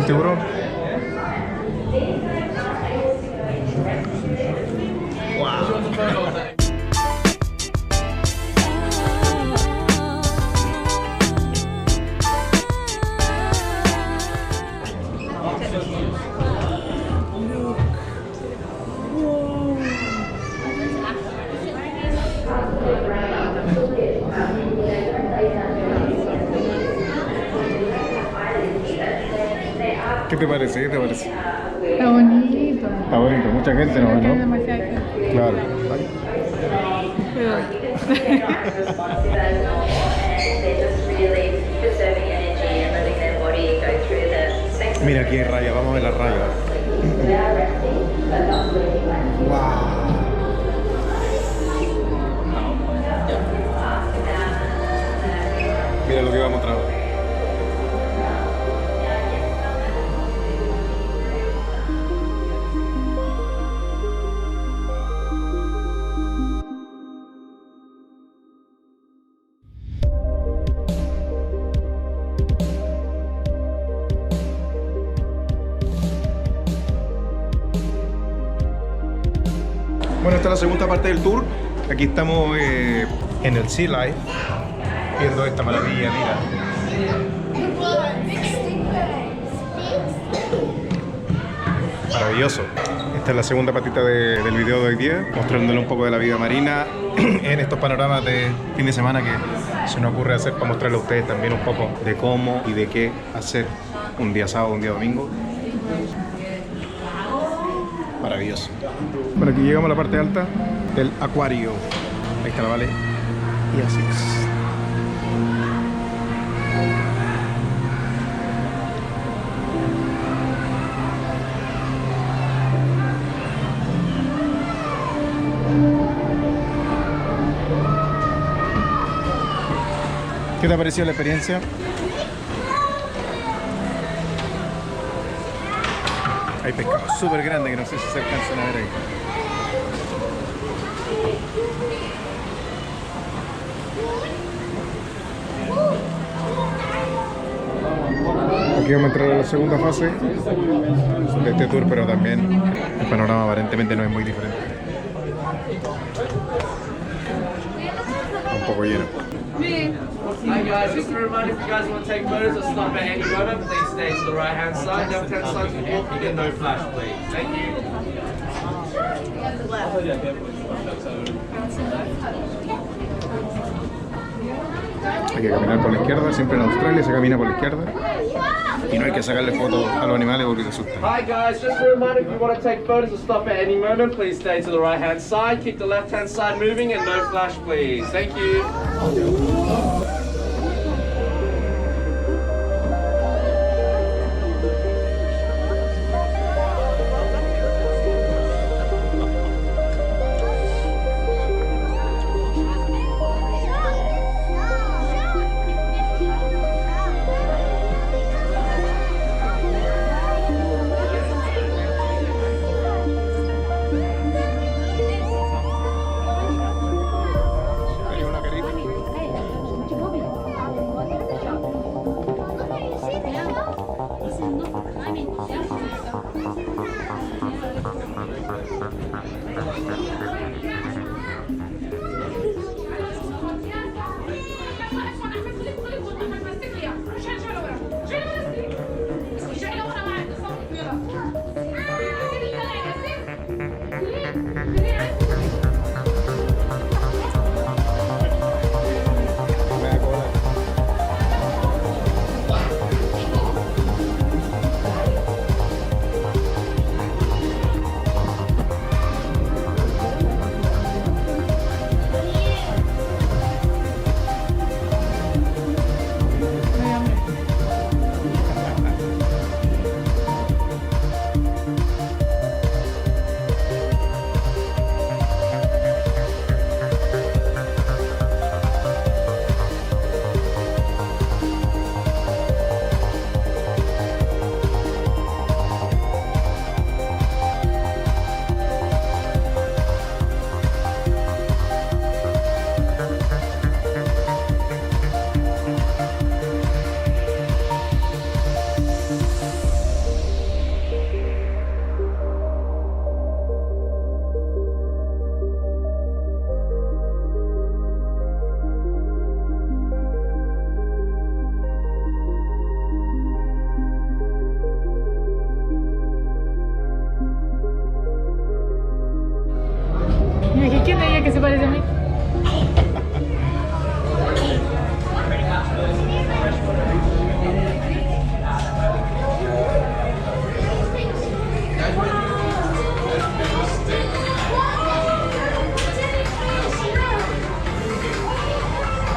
el tiburón. ¿Qué te parece? ¿Qué te parece? Está bonito. Está bonito, mucha gente no, Acá hay ¿no? demasiada gente. Claro. Mira, aquí hay raya, vamos a ver la raya. Wow. Mira lo que iba a mostrar. Bueno, esta es la segunda parte del tour. Aquí estamos en el Sea Life, viendo esta maravilla, mira. Maravilloso. Esta es la segunda patita del video de hoy día, mostrándole un poco de la vida marina en estos panoramas de fin de semana que se nos ocurre hacer para mostrarle a ustedes también un poco de cómo y de qué hacer un día sábado, un día domingo. Maravilloso. Bueno, aquí llegamos a la parte alta del acuario. Ahí está la Vale. Y así es. ¿Qué te ha parecido la experiencia? Hay pescados súper grandes que no sé si se alcanzan a ver ahí. Aquí vamos a entrar a la segunda fase de este tour, pero también el panorama aparentemente no es muy diferente. Está un poco lleno. Hi guys, just a reminder, if you guys want to take photos or stop at any moment, please stay to the right hand side. Left hand side for walking and no flash, please. Thank you. Hay que caminar por la izquierda, siempre en Australia se camina por la izquierda. Y no hay que sacarle fotos a los animales porque te asustan. Hi guys, just a reminder, if you want to take photos or stop at any moment, please stay to the right hand side. Keep the left hand side moving and no flash, please. Thank you.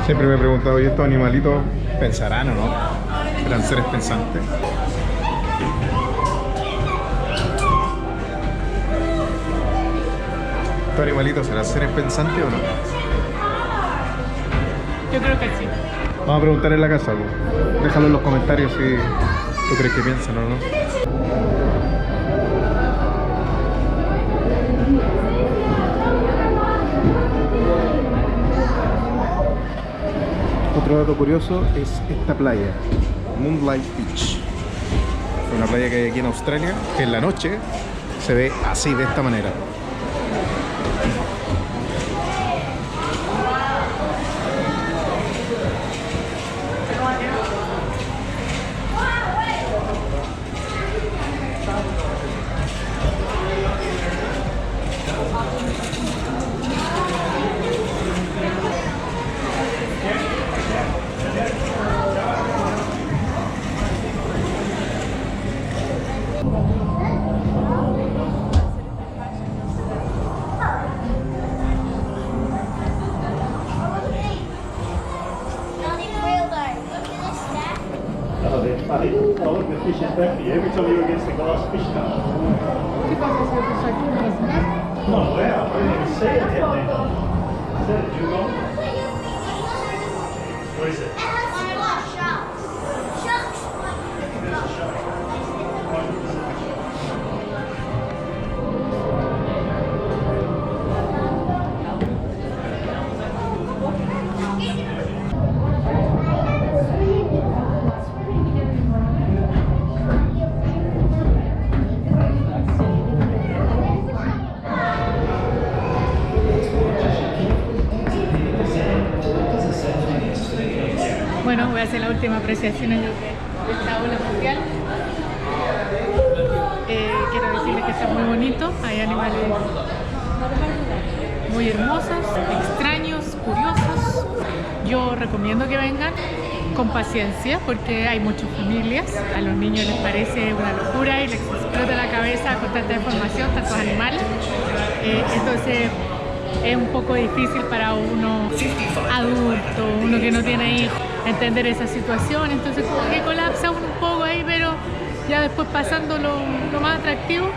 Siempre me he preguntado, ¿y estos animalitos pensarán o no? ¿Serán seres pensantes? ¿Estos animalitos serán seres pensantes o no? Yo creo que sí. Vamos a preguntar en la casa, pues. Déjalo en los comentarios si tú crees que piensan o no. Otro dato curioso es esta playa, Moonlight Beach. Es una playa que hay aquí en Australia, que en la noche se ve así, de esta manera. Look, the fish is back here. Every time you're against the glass fish tank. ¿Qué pasa si yo aquí en la ciudad? Oh, wow. I didn't even see it yet then. Is that a dugong? What is it? Bueno, voy a hacer la última apreciación de esta ola mundial. Quiero decirles que está muy bonito, hay animales muy hermosos, extraños, curiosos. Yo recomiendo que vengan con paciencia porque hay muchas familias. A los niños les parece una locura y les explota la cabeza con tanta información, tantos animales. Entonces es un poco difícil para uno adulto, uno que no tiene hijos, entender esa situación. Entonces como que colapsa uno un poco ahí, pero ya después pasando lo más atractivo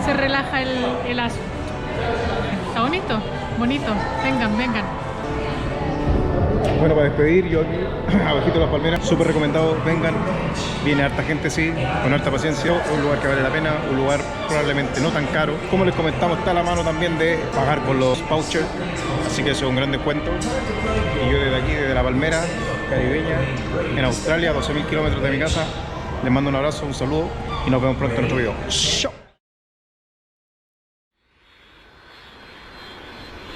se relaja el asunto. Está bonito, bonito. Vengan. Bueno, para despedir, yo aquí, abajito de las palmeras, súper recomendado, vengan. Viene harta gente, sí, con harta paciencia. Un lugar que vale la pena, un lugar probablemente no tan caro. Como les comentamos, está a la mano también de pagar con los vouchers, así que eso es un gran descuento. Y yo desde aquí, desde la palmera caribeña, en Australia, 12.000 kilómetros de mi casa, les mando un abrazo, un saludo y nos vemos pronto en otro video. ¡Chao!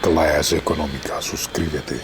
Clase Económica, suscríbete.